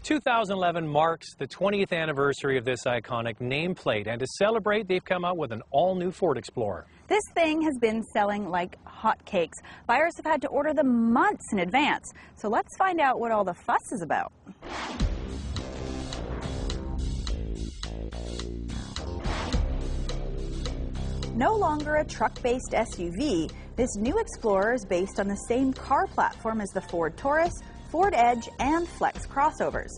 2011 marks the 20th anniversary of this iconic nameplate, and to celebrate, they've come out with an all-new Ford Explorer. This thing has been selling like hotcakes. Buyers have had to order them months in advance. So let's find out what all the fuss is about. No longer a truck-based SUV, this new Explorer is based on the same car platform as the Ford Taurus, Ford Edge, and Flex crossovers.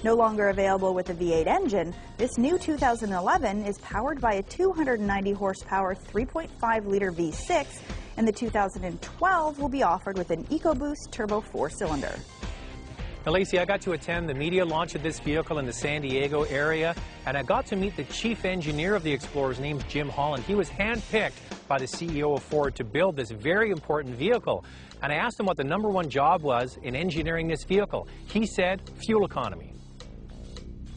No longer available with a V8 engine, this new 2011 is powered by a 290 horsepower 3.5-liter V6, and the 2012 will be offered with an EcoBoost turbo 4-cylinder. Now, Lacey, I got to attend the media launch of this vehicle in the San Diego area, and I got to meet the chief engineer of the Explorer. His name's Jim Holland. He was handpicked by the CEO of Ford to build this very important vehicle. And I asked him what the #1 job was in engineering this vehicle. He said fuel economy.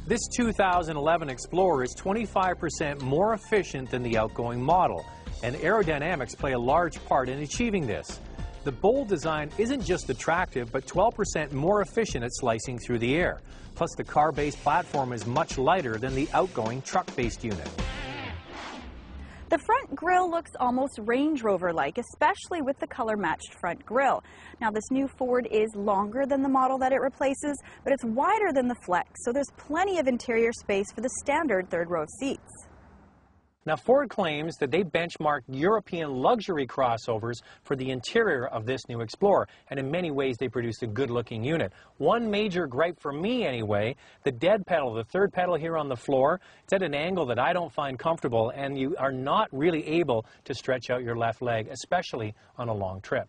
This 2011 Explorer is 25% more efficient than the outgoing model, and aerodynamics play a large part in achieving this. The bold design isn't just attractive, but 12% more efficient at slicing through the air. Plus, the car-based platform is much lighter than the outgoing truck-based unit. The front grille looks almost Range Rover-like, especially with the color-matched front grille. Now, this new Ford is longer than the model that it replaces, but it's wider than the Flex, so there's plenty of interior space for the standard third-row seats. Now, Ford claims that they benchmarked European luxury crossovers for the interior of this new Explorer, and in many ways they produced a good-looking unit. One major gripe for me, anyway, the dead pedal, the third pedal here on the floor, it's at an angle that I don't find comfortable, and you are not really able to stretch out your left leg, especially on a long trip.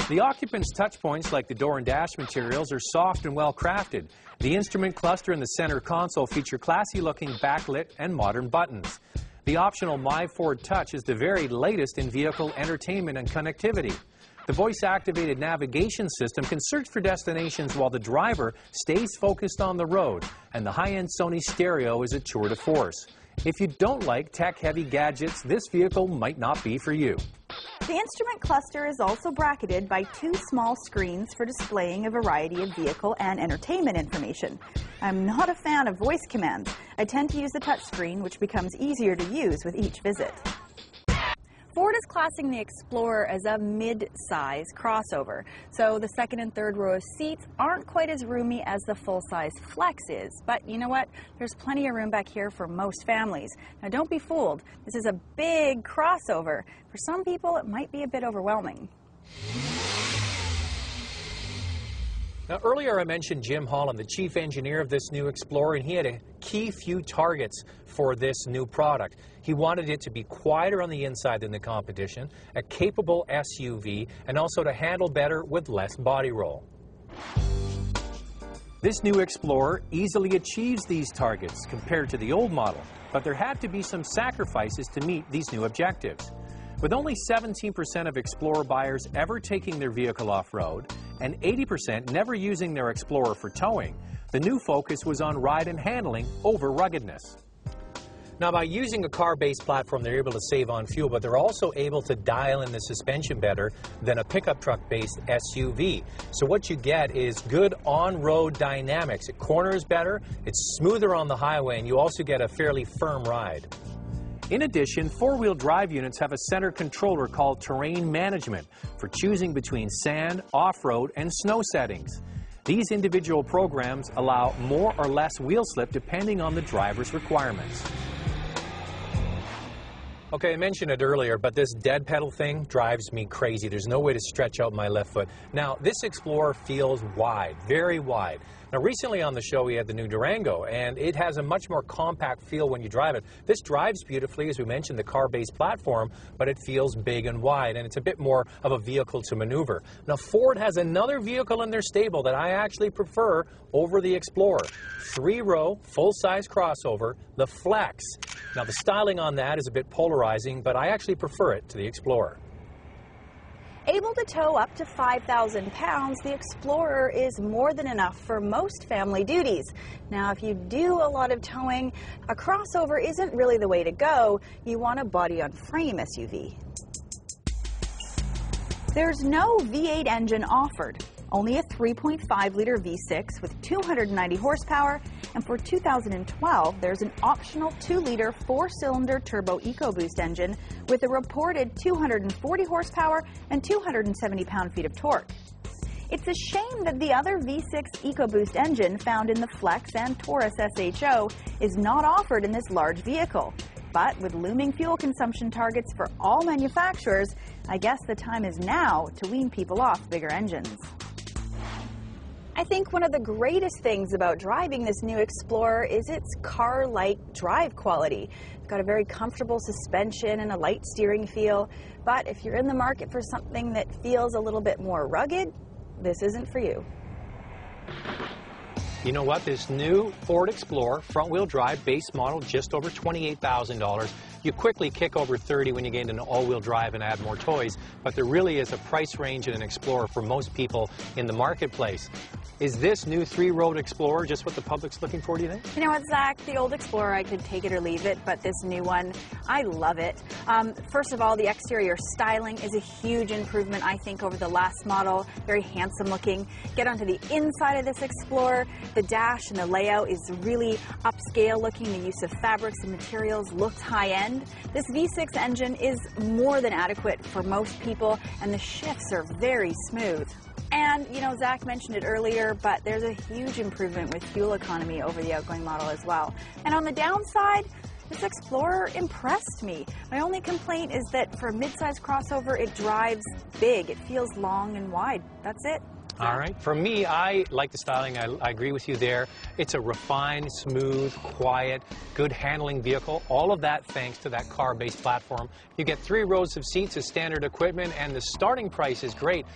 The occupant's touch points, like the door and dash materials, are soft and well crafted. The instrument cluster and the center console feature classy-looking backlit and modern buttons. The optional My Ford Touch is the very latest in vehicle entertainment and connectivity. The voice-activated navigation system can search for destinations while the driver stays focused on the road, and the high-end Sony stereo is a tour de force. If you don't like tech-heavy gadgets, this vehicle might not be for you. The instrument cluster is also bracketed by 2 small screens for displaying a variety of vehicle and entertainment information. I'm not a fan of voice commands. I tend to use the touchscreen, which becomes easier to use with each visit. Ford is classing the Explorer as a mid-size crossover, so the second and third row of seats aren't quite as roomy as the full-size Flex is. But you know what? There's plenty of room back here for most families. Now, don't be fooled. This is a big crossover. For some people, it might be a bit overwhelming. Now, earlier I mentioned Jim Holland, the chief engineer of this new Explorer, and he had a key few targets for this new product. He wanted it to be quieter on the inside than the competition, a capable SUV, and also to handle better with less body roll. This new Explorer easily achieves these targets compared to the old model, but there had to be some sacrifices to meet these new objectives. With only 17% of Explorer buyers ever taking their vehicle off-road and 80% never using their Explorer for towing, the new focus was on ride and handling over ruggedness. Now, by using a car-based platform, they're able to save on fuel, but they're also able to dial in the suspension better than a pickup truck-based SUV. So what you get is good on-road dynamics. It corners better, it's smoother on the highway, and you also get a fairly firm ride. In addition, four-wheel drive units have a center controller called Terrain Management for choosing between sand, off-road, and snow settings. These individual programs allow more or less wheel slip depending on the driver's requirements. Okay, I mentioned it earlier, but this dead pedal thing drives me crazy. There's no way to stretch out my left foot. Now, this Explorer feels wide, very wide. Now, recently on the show, we had the new Durango, and it has a much more compact feel when you drive it. This drives beautifully, as we mentioned, the car-based platform, but it feels big and wide, and it's a bit more of a vehicle to maneuver. Now, Ford has another vehicle in their stable that I actually prefer over the Explorer. 3-row, full-size crossover, the Flex. Now, the styling on that is a bit polarizing, but I actually prefer it to the Explorer. Able to tow up to 5,000 pounds, the Explorer is more than enough for most family duties. Now, if you do a lot of towing, a crossover isn't really the way to go. You want a body-on-frame SUV. There's no V8 engine offered, only a 3.5-liter V6 with 290 horsepower, and for 2012, there's an optional 2-liter 4-cylinder turbo EcoBoost engine with a reported 240 horsepower and 270 pound-feet of torque. It's a shame that the other V6 EcoBoost engine found in the Flex and Taurus SHO is not offered in this large vehicle. But with looming fuel consumption targets for all manufacturers, I guess the time is now to wean people off bigger engines. I think one of the greatest things about driving this new Explorer is its car-like drive quality. It's got a very comfortable suspension and a light steering feel, but if you're in the market for something that feels a little bit more rugged, this isn't for you. You know what? This new Ford Explorer front-wheel drive base model, just over $28,000. You quickly kick over 30 when you get into all-wheel drive and add more toys, but there really is a price range in an Explorer for most people in the marketplace. Is this new 3-road Explorer just what the public's looking for, do you think? You know what, Zach? The old Explorer, I could take it or leave it, but this new one, I love it. First of all, the exterior styling is a huge improvement, I think, over the last model. Very handsome looking. Get onto the inside of this Explorer. The dash and the layout is really upscale looking. The use of fabrics and materials looks high-end. This V6 engine is more than adequate for most people, and the shifts are very smooth. And, you know, Zack mentioned it earlier, but there's a huge improvement with fuel economy over the outgoing model as well. And on the downside, this Explorer impressed me. My only complaint is that for a mid-size crossover, it drives big. It feels long and wide. That's it. All right. For me, I like the styling. I agree with you there. It's a refined, smooth, quiet, good handling vehicle. All of that thanks to that car-based platform. You get 3 rows of seats as standard equipment, and the starting price is great.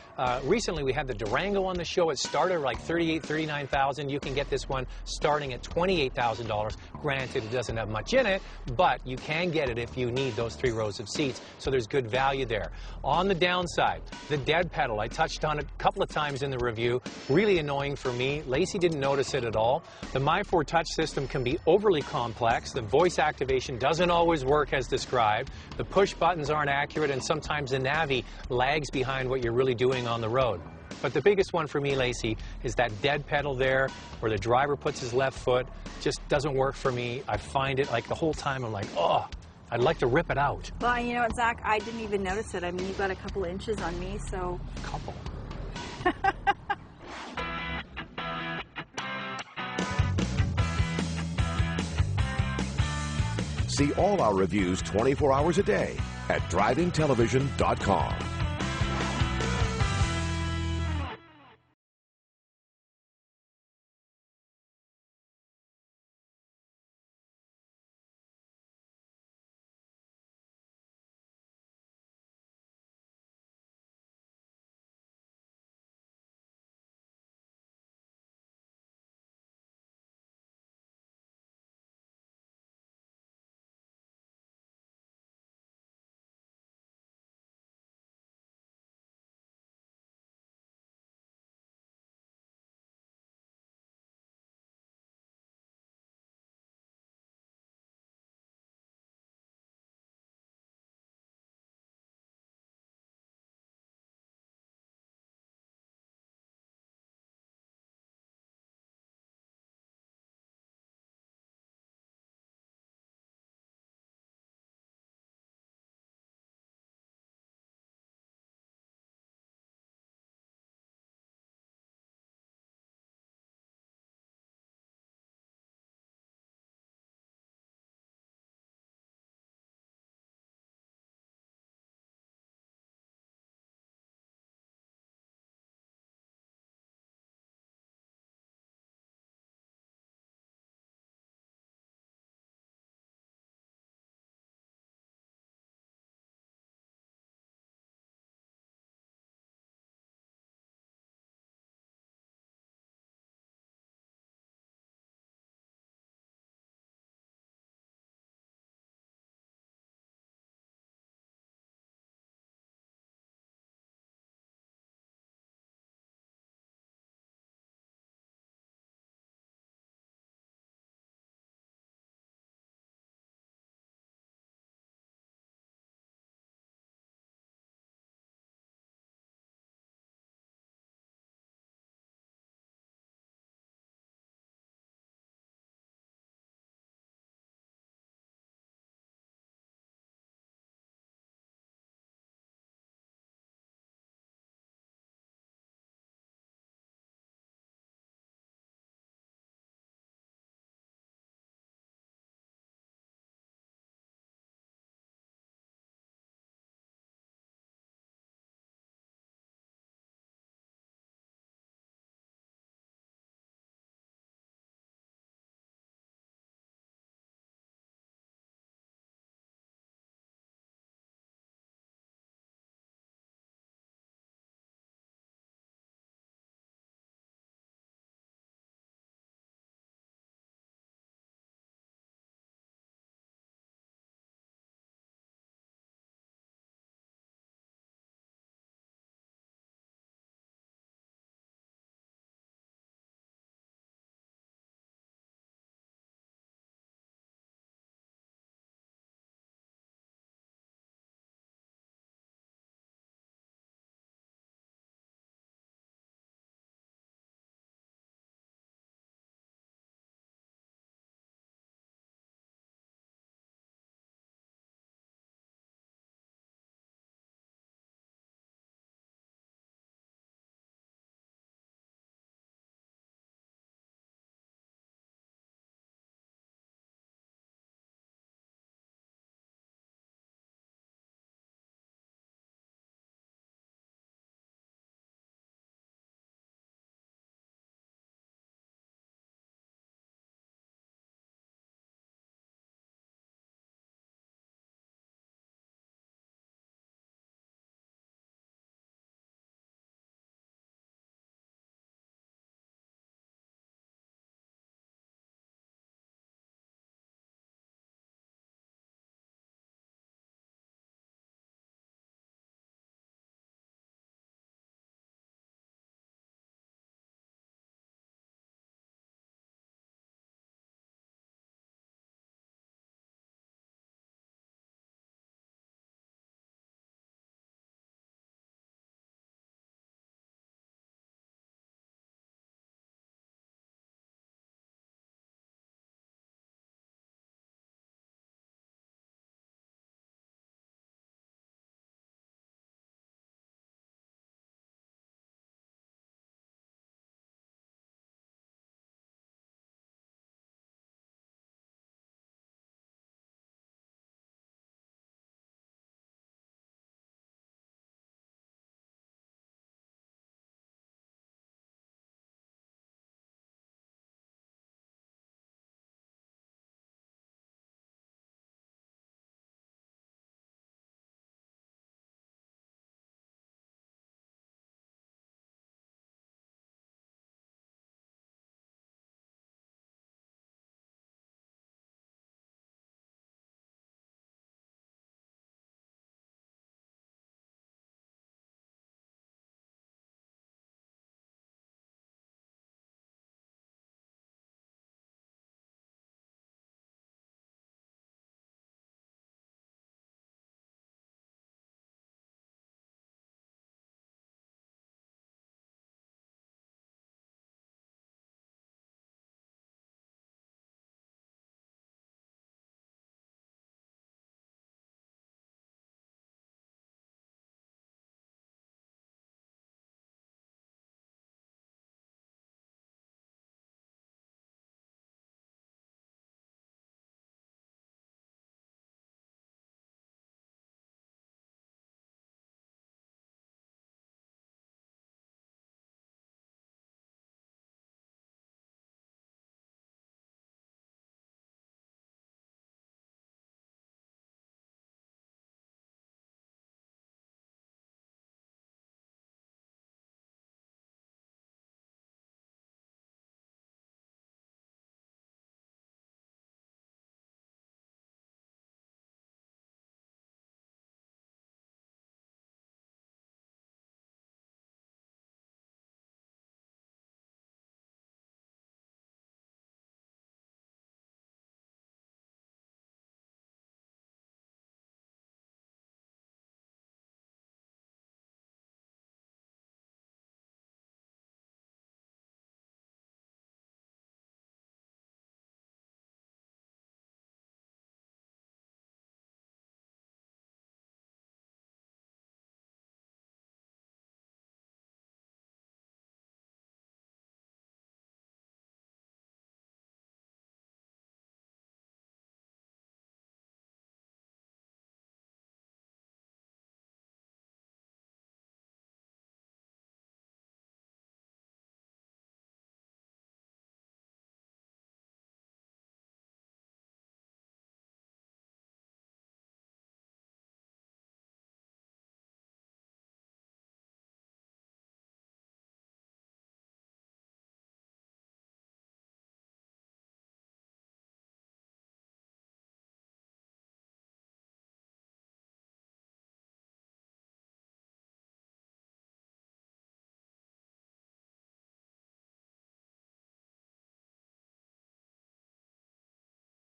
Recently, we had the Durango on the show. It started at like $38,000, $39,000. You can get this one starting at $28,000. Granted, it doesn't have much in it, but you can get it if you need those 3 rows of seats. So there's good value there. On the downside, the dead pedal. I touched on it a couple of times in the review. Really annoying for me. Lacey didn't notice it at all. The My4 touch system can be overly complex. The voice activation doesn't always work as described. The push buttons aren't accurate, and sometimes the Navi lags behind what you're really doing on the road. But the biggest one for me, Lacey, is that dead pedal there where the driver puts his left foot. Just doesn't work for me. I find it like the whole time I'm like, oh, I'd like to rip it out. Well, you know what, Zach? I didn't even notice it. I mean, you've got a couple of inches on me, so... Couple. See all our reviews 24 hours a day at drivingtelevision.com.